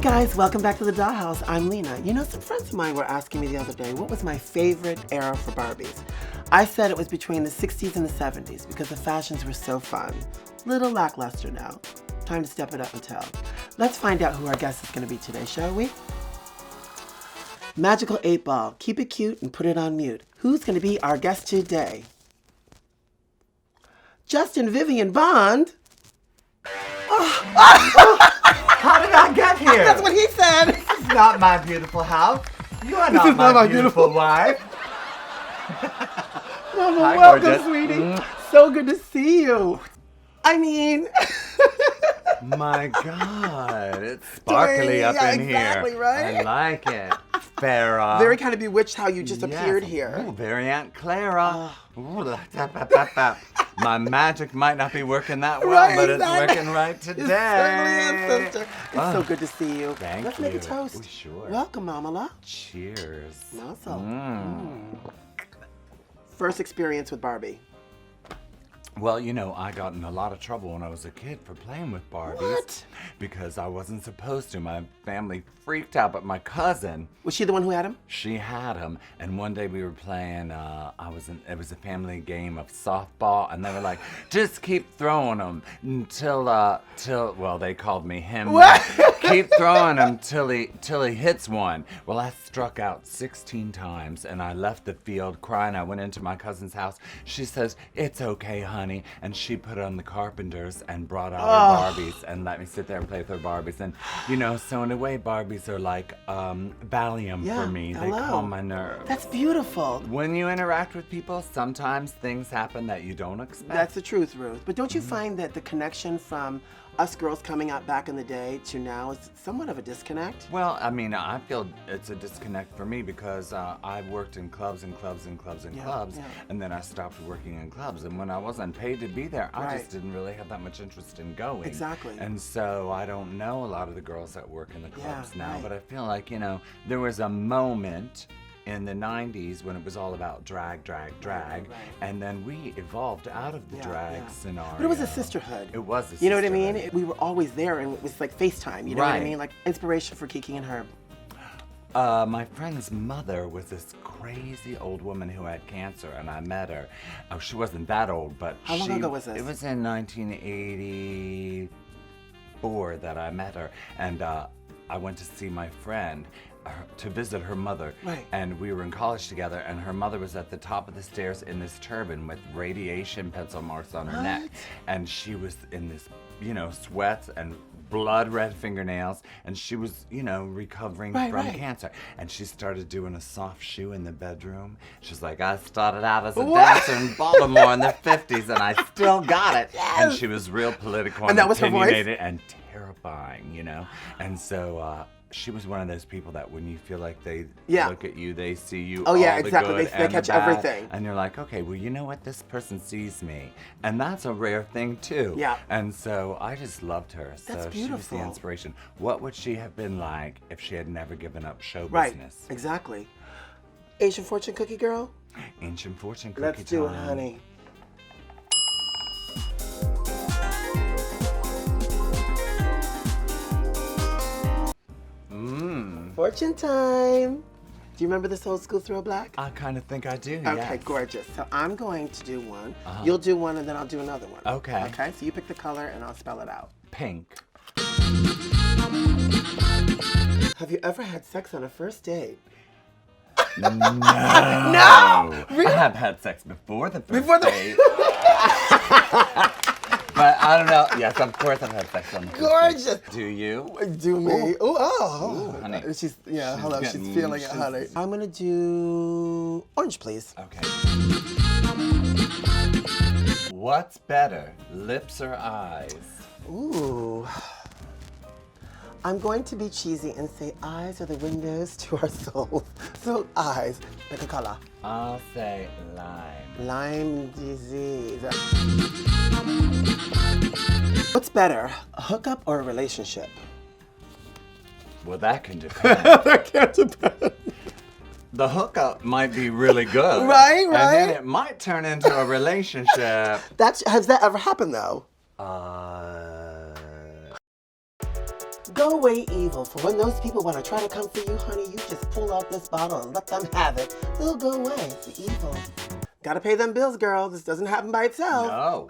Guys, welcome back to the Dollhouse. I'm Lena. You know, some friends of mine were asking me the other day, what was my favorite era for Barbies? I said it was between the 60s and the 70s because the fashions were so fun. Little lackluster now. Time to step it up and tell. Let's find out who our guest is going to be today, shall we? Magical 8 Ball. Keep it cute and put it on mute. Who's going to be our guest today? Justin Vivian Bond. How did I get here? That's what he said. This is not my beautiful house. You are not my beautiful wife. Mama, Hi, welcome, gorgeous. sweetie. So good to see you. I mean... My God, it's sparkly up in exactly, here. right? I like it. Farrah. Very kind of bewitched how you just appeared here. Ooh, very Aunt Clara. Ooh, my magic might not be working that well, Right, but exactly. it's working right today. It certainly is, sister. It's so good to see you. Thank Let's you. make a toast. Ooh, sure. Welcome, Mamala. Cheers. Also. First experience with Barbie. Well, you know, I got in a lot of trouble when I was a kid for playing with Barbies. What? Because I wasn't supposed to. My family freaked out, but my cousin, Was she the one who had him? she had him. And one day we were playing, it was a family game of softball, and they were like, just keep throwing them until, well, they called me him. What? Keep throwing him till he hits one. Well, I struck out 16 times, and I left the field crying. I went into my cousin's house. She says, "It's okay, honey." And she put on the Carpenters and brought out her Barbies and let me sit there and play with her Barbies. And, you know, so in a way, Barbies are like Valium Yeah, for me. They hello. calm my nerves. That's beautiful. When you interact with people, sometimes things happen that you don't expect. That's the truth, Ruth. But don't you find that the connection from us girls coming out back in the day to now is somewhat of a disconnect? Well, I mean, I feel it's a disconnect for me because I worked in clubs and clubs and clubs and clubs, and then I stopped working in clubs. And when I wasn't paid to be there, I just didn't really have that much interest in going. Exactly. And so I don't know a lot of the girls that work in the clubs now, right. but I feel like, you know, there was a moment in the 90s when it was all about drag, and then we evolved out of the drag scenario. But it was a sisterhood. It was a sisterhood. You know what I mean? We were always there, and it was like FaceTime. You know what I Right. mean? Like inspiration for Kiki and Herb. My friend's mother was this crazy old woman who had cancer, and I met her. Oh, she wasn't that old, but How long ago was this? It was in 1984 that I met her, and I went to see my friend to visit her mother. Right. And we were in college together, and her mother was at the top of the stairs in this turban with radiation pencil marks on her neck, and she was in this, you know, sweats and blood red fingernails, and she was, you know, recovering from cancer. And she started doing a soft shoe in the bedroom. She's like, I started out as a dancer in Baltimore in the 50s, and I still got it. And she was real political And that was her voice? opinionated and terrifying, you know. And so she was one of those people that when you feel like they look at you, they see you. Oh, yeah, all the exactly. good They and the catch bad. everything. And you're like, okay, well, you know what? This person sees me. And that's a rare thing, too. Yeah. And so I just loved her. That's so beautiful. she was the inspiration. What would she have been like if she had never given up show Right. business? Exactly. Asian fortune cookie girl? Ancient fortune cookie Let's do it, time. honey. Fortune time. Do you remember this old school throwback? I kind of think I do, Okay, yes. gorgeous. So I'm going to do one. You'll do one, and then I'll do another one. Okay. Okay, so you pick the color, and I'll spell it out. Pink. Have you ever had sex on a first date? No. No! I have had sex before the first date. But I don't know. Yes, of course I've had sex on the first Gorgeous. date. Do you? Do me. Ooh, oh. Ooh, honey. She's hold on. She's getting- feeling it, honey. I'm gonna do orange, please. Okay. What's better, lips or eyes? Ooh. I'm going to be cheesy and say eyes are the windows to our souls. So eyes, pick a color. I'll say lime. Lyme disease. What's better, a hookup or a relationship? Well, that can depend. That can't depend. The hookup might be really good. Right, And then it might turn into a relationship. Has that ever happened though? Go away evil, for when those people want to try to come for you, honey, you just pull out this bottle and let them have it. They'll go away, the evil. Gotta pay them bills, girl. This doesn't happen by itself. No.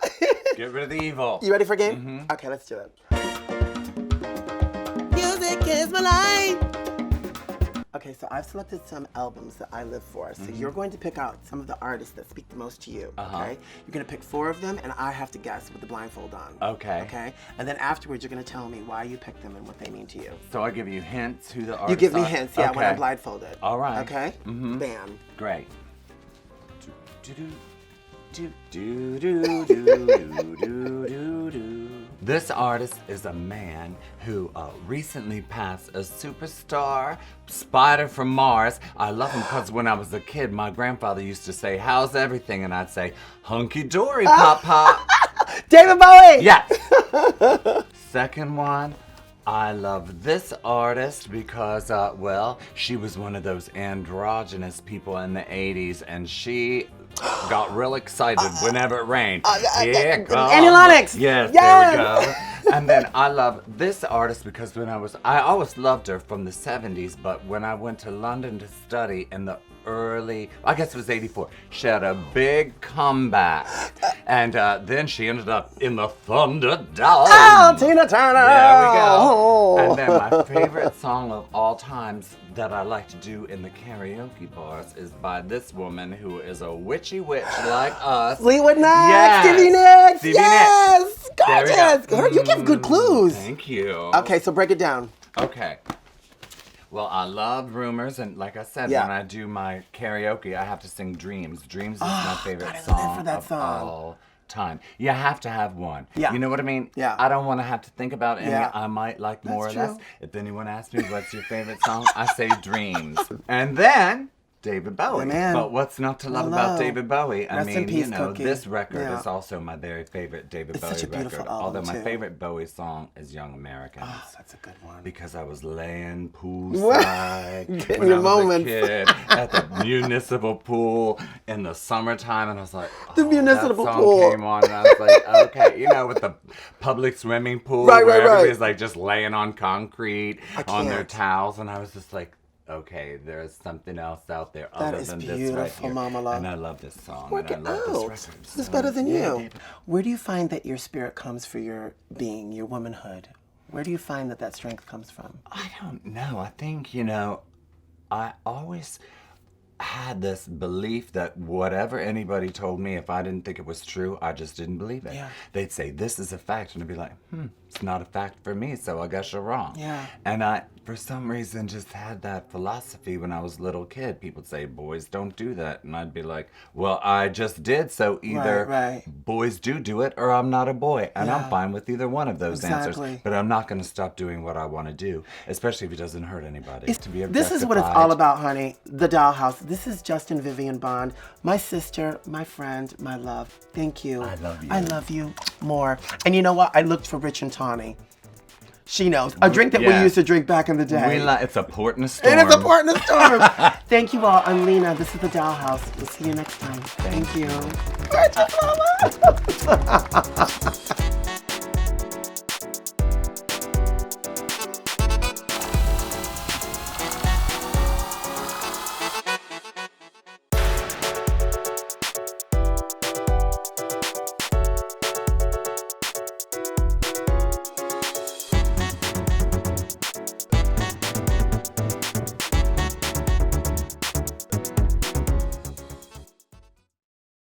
Get rid of the evil. You ready for a game? Mm-hmm. Okay, let's do it. Music is my life. Okay, so I've selected some albums that I live for. So you're going to pick out some of the artists that speak the most to you, okay? You're gonna pick 4 of them, and I have to guess with the blindfold on. Okay. Okay? And then afterwards, you're gonna tell me why you picked them and what they mean to you. So I give you hints who the artists You give me are? hints, yeah, when Okay. I'm blindfolded. All right. Okay? Mm-hmm. Bam. Great. This artist is a man who recently passed, a superstar, Spider from Mars. I love him because when I was a kid, my grandfather used to say, "How's everything?" And I'd say, "Hunky-dory, Pop-Pop." David Bowie! Yes! Second one, I love this artist because, well, she was one of those androgynous people in the 80s, and she got real excited whenever it rained. Here comes Annie Lennox! Yes, Yes! there we go. And then I love this artist because I always loved her from the 70s, but when I went to London to study in the early, I guess it was 84, she had a big comeback. And then she ended up in the Thunderdome. Oh, Tina Turner! There we go. Oh. And then my favorite song of all times that I like to do in the karaoke bars is by this woman who is a witchy witch like us. Fleetwood Mac! Yes. Stevie Nicks! Stevie Yes! Nicks. There we Gorgeous! go. Girl, you give good clues. Thank you. Okay, so break it down. Okay. Well, I love Rumors, and like I said, Yeah. when I do my karaoke, I have to sing Dreams. Dreams is my favorite God, I live song for that of song. all time. You have to have one. Yeah. You know what I mean? Yeah. I don't want to have to think about any. Yeah. I might like more That's or less. true. If anyone asks me what's your favorite song, I say Dreams. And then David Bowie. Yeah, man. But what's not to love Hello. about David Bowie? I Rest in mean, peace, you know, Cookie. this record Yeah. is also my very favorite David It's Bowie such a beautiful record. album, Although my too. favorite Bowie song is Young Americans. Oh, that's a good one. Because I was laying What? poolside Getting when your I was moments. a kid at the municipal pool in the summertime, and I was like, The municipal that song pool. came on, and I was like, okay, you know, with the public swimming pool Right, where right, right. everybody's like just laying on concrete on their can't. towels, and I was just like, okay, there's something else out there That other is than this right beautiful, here. Mama love. And I love this song, Work and it I love out. this record. It's So, better than yeah, you. David. Where do you find that your spirit comes for your being, your womanhood? Where do you find that that strength comes from? I don't know. I think, you know, I always had this belief that whatever anybody told me, if I didn't think it was true, I just didn't believe it. Yeah. They'd say, this is a fact. And I'd be like, it's not a fact for me, so I guess you're wrong. Yeah. And I, for some reason, just had that philosophy when I was a little kid. People would say, boys don't do that. And I'd be like, well, I just did, so either Right. boys do it or I'm not a boy. And Yeah. I'm fine with either one of those Exactly. answers. But I'm not going to stop doing what I want to do, especially if it doesn't hurt anybody. To be This is what it's all about, honey. The Dollhouse. This is Justin Vivian Bond, my sister, my friend, my love. Thank you. I love you. I love you more. And you know what? I looked for Rich and Tawny. She knows. A drink that we Yeah. used to drink back in the day. It's a port in a storm. It is a port in a storm. Thank you all. I'm Lena. This is the Dollhouse. We'll see you next time. Thank you. Gorgeous, mama.